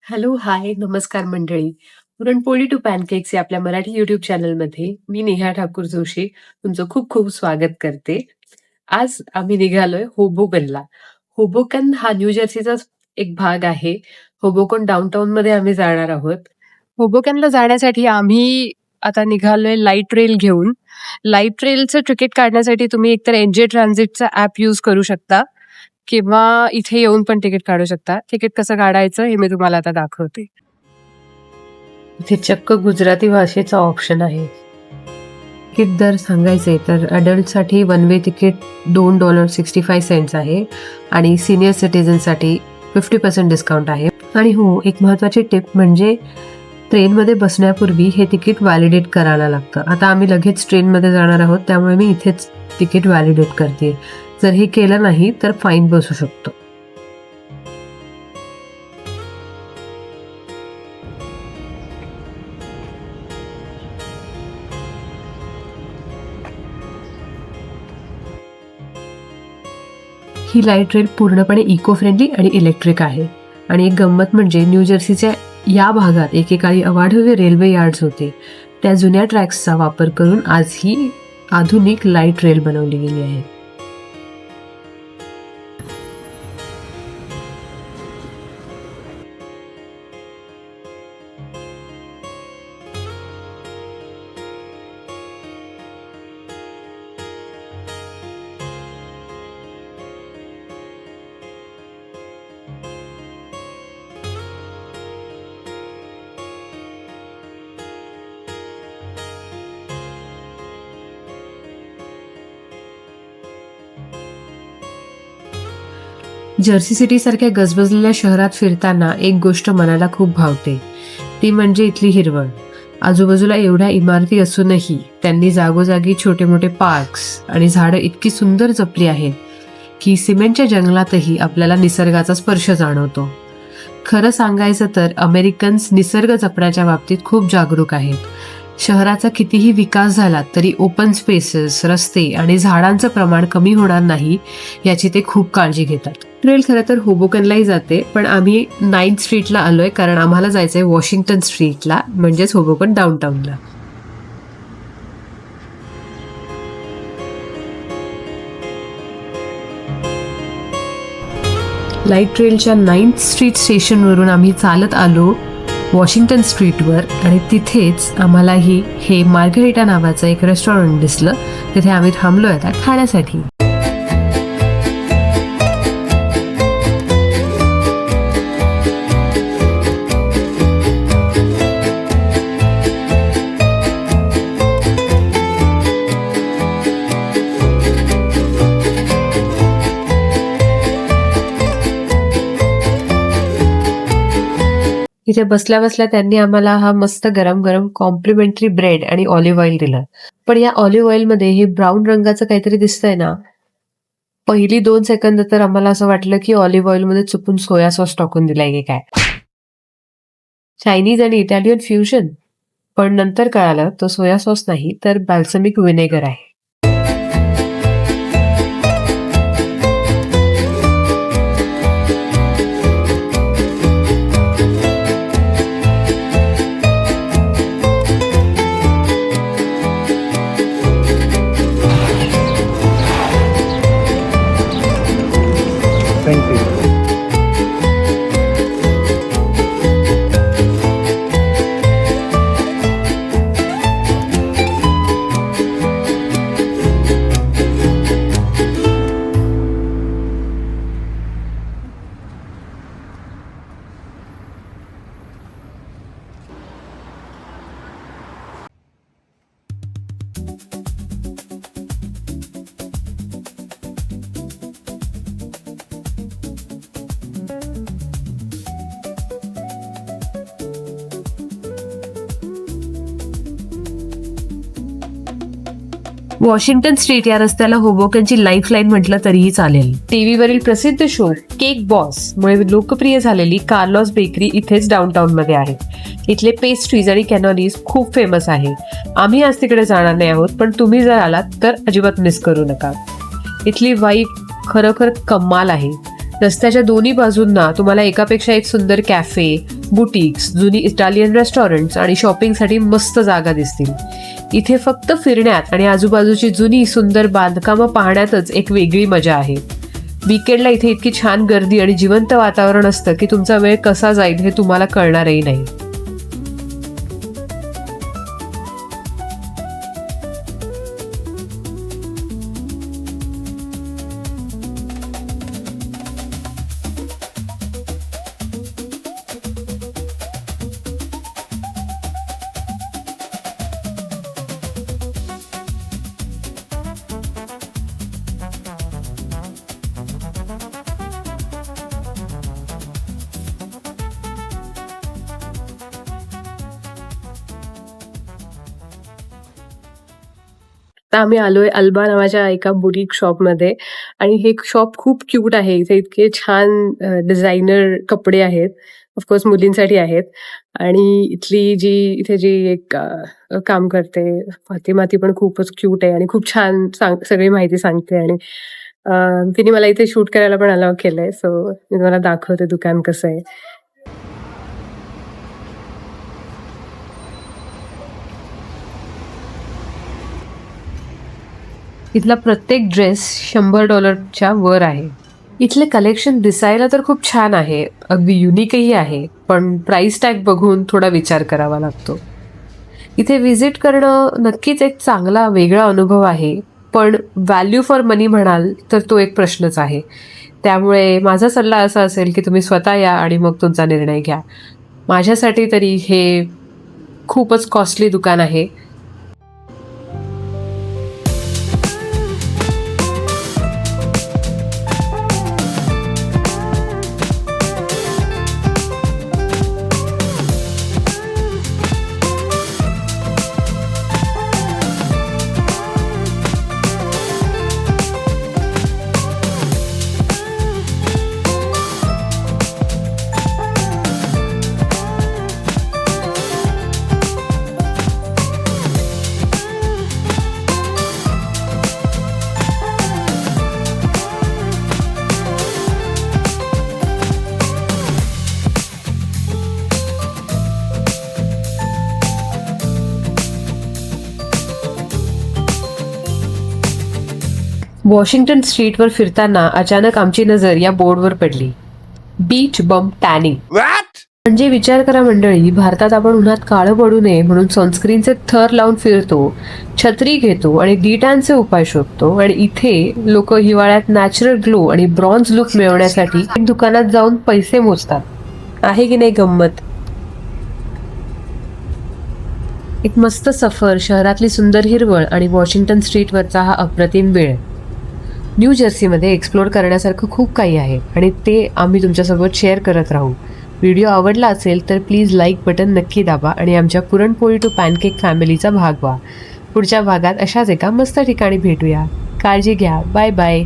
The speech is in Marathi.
हॅलो, हाय, नमस्कार मंडळी. पुरणपोळी टू पॅनकेक्स या आपल्या मराठी YouTube चॅनलमध्ये मी नेहा ठाकूर जोशी तुमचं खूप खूप स्वागत करते. आज आम्ही निघालोय होबोकनला. होबोकन हा न्यू जर्सीचाच एक भाग आहे. होबोकन डाउनटाउनमध्ये आम्ही जाणार आहोत. होबोकनला जाण्यासाठी आम्ही आता निघालोय लाईट रेल घेऊन. लाईट रेलचं तिकीट काढण्यासाठी तुम्ही एकतर एनजे ट्रान्झिटचा ॲप यूज करू शकता किंवा इथे येऊन पण तिकीट काढू शकता. तिकीट कसं काढायचं हे मी तुम्हाला आता दाखवते. इथे चक्क गुजराती भाषेचा ऑप्शन आहे. तिकीट दर सांगायचे तर अडल्टसाठी वन वे तिकीट $2.65 आहे आणि सिनियर सिटीजनसाठी 50% डिस्काउंट आहे. आणि हो, एक महत्त्वाची टिप म्हणजे ट्रेनमध्ये बसण्यापूर्वी हे तिकीट व्हॅलिडेट करायला लागतं. आता आम्ही लगेच ट्रेनमध्ये जाणार आहोत, त्यामुळे मी इथेच तिकीट व्हॅलिडेट करते. जर हे केलं नाही तर फाईन बसू शकतो. ही लाईट रेल पूर्णपणे इको फ्रेंडली आणि इलेक्ट्रिक आहे. आणि एक गंमत म्हणजे न्यू जर्सीच्या या भागात एकेकाळी अवाढव्य रेल्वे यार्ड्स होते. त्या जुन्या ट्रॅक्सचा वापर करून आज ही आधुनिक लाईट रेल बनवली गेली आहे. जर्सी सिटी सारख्या गजबजलेल्या शहरात फिरताना एक गोष्ट मनाला खूप भावते, ती म्हणजे इथली हिरवळ. आजूबाजूला एवढ्या इमारती असूनही त्यांनी जागोजागी छोटे मोठे पार्क्स आणि झाडं इतकी सुंदर जपली आहेत की सिमेंटच्या जंगलातही आपल्याला निसर्गाचा स्पर्श जाणवतो. खरं सांगायचं तर अमेरिकन्स निसर्ग जपण्याच्या बाबतीत खूप जागरूक आहेत. शहराचा कितीही विकास झाला तरी ओपन स्पेसेस, रस्ते आणि झाडांचं प्रमाण कमी होणार नाही याची ते खूप काळजी घेतात. ट्रेल खरं तर होबोकनलाही जाते, पण आम्ही 9th स्ट्रीटला आलोय कारण आम्हाला जायचंय वॉशिंग्टन स्ट्रीटला, म्हणजेच होबोकन डाउनटाउनला. लाईट रेलच्या 9th स्ट्रीट स्टेशनवरून आम्ही चालत आलो वॉशिंग्टन स्ट्रीटवर आणि तिथेच आम्हालाही हे मार्गरिटा नावाचं एक रेस्टॉरंट दिसलं. तिथे आम्ही थांबलो आता खाण्यासाठी. इथे बसल्या बसल्या त्यांनी आम्हाला हा मस्त गरम गरम कॉम्प्लिमेंटरी ब्रेड आणि ऑलिव्ह ऑइल दिलं. पण या ऑलिव्ह ऑइल मध्ये हे ब्राऊन रंगाचं काहीतरी दिसतंय ना, पहिली 2 सेकंद तर आम्हाला असं वाटलं की ऑलिव्ह ऑइल मध्ये चुकून सोया सॉस टाकून दिलाय की काय. चायनीज आणि इटालियन फ्युजन. पण नंतर कळालं तो सोया सॉस नाही तर बॅल्समिक व्हिनेगर आहे. Thank you. वॉशिंग्टन स्ट्रीट या रस्त्याला होबोकनची लाईफलाईन म्हटलं तरीही चालेल. टीव्हीवरील प्रसिद्ध शो केक बॉस मुळे लोकप्रिय झालेली कार्लोस बेकरी इथेच डाउनटाउन मध्ये आहे. इथले पेस्ट्रीज आणि कॅनॉलीज खूप फेमस आहे. आम्ही आज तिकडे जाणार नाही आहोत, पण तुम्ही जर आलात तर अजिबात मिस करू नका. इथली वाईब खरोखर कमाल आहे. रस्त्याच्या दोन्ही बाजूंना तुम्हाला एकापेक्षा एक सुंदर कॅफे, बुटीक्स, जुनी इटालियन रेस्टॉरंट्स आणि शॉपिंगसाठी मस्त जागा दिसतील. इथे फक्त फिरण्यात आणि आजूबाजूची जुनी सुंदर बांधकामं पाहण्यातच एक वेगळी मजा आहे. वीकेंडला इथे इतकी छान गर्दी आणि जिवंत वातावरण असतं की तुमचा वेळ कसा जाईल हे तुम्हाला कळणारही नाही. आता आम्ही आलोय अल्बा नावाच्या एका बुटीक शॉपमध्ये आणि हे शॉप खूप क्यूट आहे. इथे इतके छान डिझायनर कपडे आहेत. ऑफकोर्स मुलींसाठी आहेत. आणि इथे जी एक काम करते फातिमा, ती पण खूपच क्यूट आहे आणि खूप छान सगळी माहिती सांगते. आणि तिने मला इथे शूट करायला पण अलाव केलंय. सो मी तुम्हाला दाखवते दुकान कसं आहे. इथला प्रत्येक ड्रेस $100च्या वर आहे. इथले कलेक्शन दिसायला तर खूप छान आहे, अगदी युनिकही आहे, पण प्राइस टॅग बघून थोडा विचार करावा लागतो. इथे व्हिजिट करणं नक्कीच एक चांगला वेगळा अनुभव आहे, पण व्हॅल्यू फॉर मनी म्हणाल तर तो एक प्रश्नच आहे. त्यामुळे माझा सल्ला असा असेल की तुम्ही स्वतः या आणि मग तुमचा निर्णय घ्या. माझ्यासाठी तरी हे खूपच कॉस्टली दुकान आहे. वॉशिंग्टन स्ट्रीटवर फिरताना अचानक आमची नजर या बोर्डवर पडली, बीच बम टॅनिंग. म्हणजे विचार करा मंडळी, भारतात आपण उन्हात काळं पडू नये म्हणून सनस्क्रीनचे थर लावून फिरतो, छत्री घेतो आणि डी-टॅनचे उपाय शोधतो, आणि इथे लोक हिवाळ्यात नॅचरल ग्लो आणि ब्रॉन्झ लुक मिळवण्यासाठी दुकानात जाऊन पैसे मोजतात. आहे की नाही गंमत? एक मस्त सफर, शहरातली सुंदर हिरवळ आणि वॉशिंग्टन स्ट्रीटवरचा हा अप्रतिम वेळ. न्यू जर्सीमध्ये एक्सप्लोअर करण्यासारखं खूप काही आहे आणि ते आम्ही तुमच्यासोबत शेअर करत राहू. व्हिडिओ आवडला असेल तर प्लीज लाईक बटन नक्की दाबा आणि आमच्या पुरणपोळी टू पॅनकेक फॅमिलीचा भाग व्हा. पुढच्या भागात अशाच एका मस्त ठिकाणी भेटूया. काळजी घ्या. Bye bye.